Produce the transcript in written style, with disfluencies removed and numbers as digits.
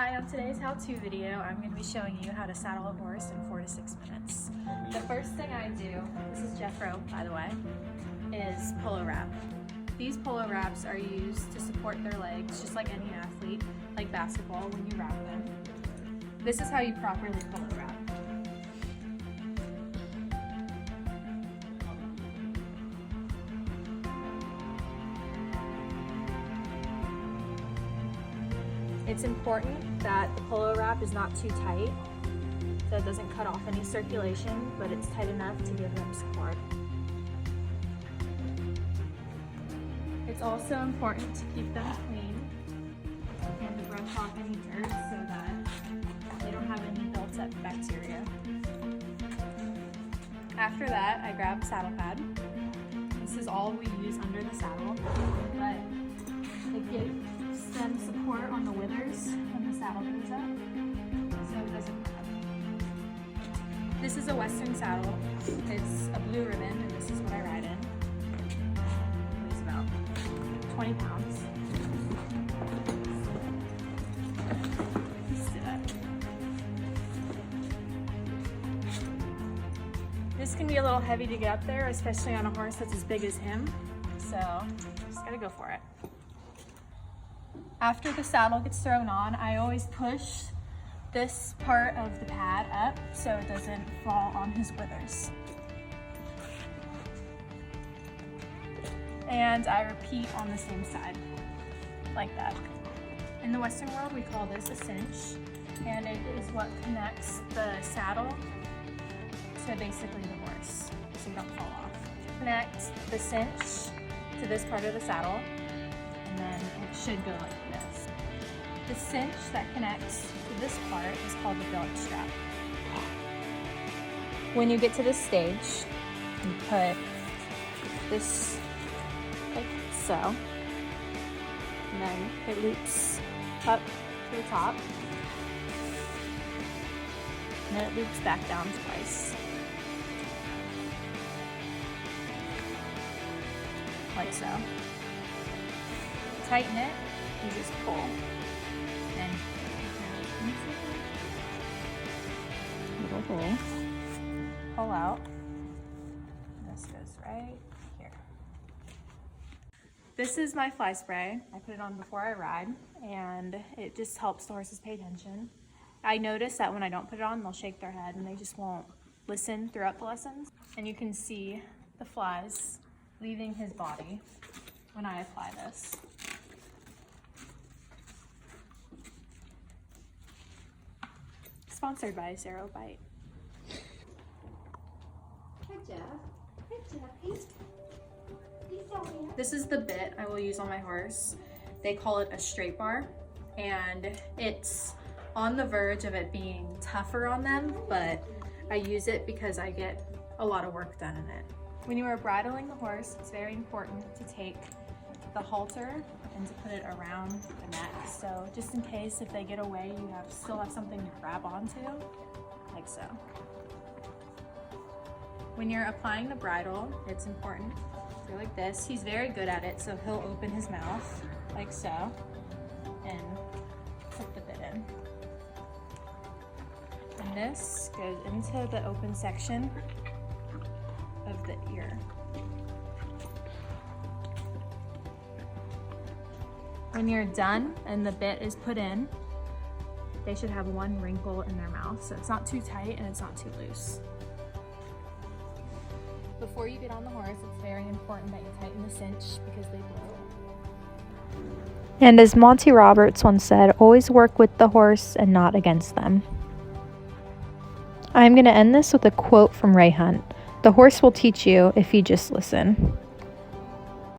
Hi, on today's how-to video, I'm going to be showing you how to saddle a horse in 4 to 6 minutes. The first thing I do, this is Jeffro, by the way, is polo wrap. These polo wraps are used to support their legs, just like any athlete, like basketball, when you wrap them. This is how you properly polo wrap. It's important that the polo wrap is not too tight, so it doesn't cut off any circulation, but it's tight enough to give them support. It's also important to keep them clean and to brush off any dirt so that they don't have any built-up bacteria. After that, I grab a saddle pad. This is all we use under the saddle, but it gives them support on the withers when the saddle goes up, so it doesn't rub. This is a Western saddle. It's a blue ribbon, and this is what I ride in. It weighs about 20 pounds. Sit up. This can be a little heavy to get up there, especially on a horse that's as big as him, so just gotta go for it. After the saddle gets thrown on, I always push this part of the pad up so it doesn't fall on his withers. And I repeat on the same side, like that. In the Western world, we call this a cinch, and it is what connects the saddle to basically the horse, so you don't fall off. Connect the cinch to this part of the saddle, and then it should go like this. The cinch that connects to this part is called the billet strap. When you get to this stage, you put this like so, and then it loops up to the top, and then it loops back down twice, like so. Tighten it, you just pull, and little hole, pull out. This goes right here. This is my fly spray. I put it on before I ride, and it just helps the horses pay attention. I notice that when I don't put it on, they'll shake their head and they just won't listen throughout the lessons. And you can see the flies leaving his body when I apply this. Sponsored by Zero Bite. Hi Jeff. Hi Jeff. He's down here. This is the bit I will use on my horse. They call it a straight bar, and it's on the verge of it being tougher on them, but I use it because I get a lot of work done in it. When you are bridling the horse, it's very important to take the halter and to put it around the neck. So just in case if they get away, you still have something to grab onto, like so. When you're applying the bridle, it's important to go like this. He's very good at it, so he'll open his mouth like so and put the bit in. And this goes into the open section of the ear. When you're done and the bit is put in, they should have one wrinkle in their mouth, so it's not too tight and it's not too loose. Before you get on the horse, it's very important that you tighten the cinch because they blow. And as Monty Roberts once said, always work with the horse and not against them. I'm going to end this with a quote from Ray Hunt. The horse will teach you if you just listen.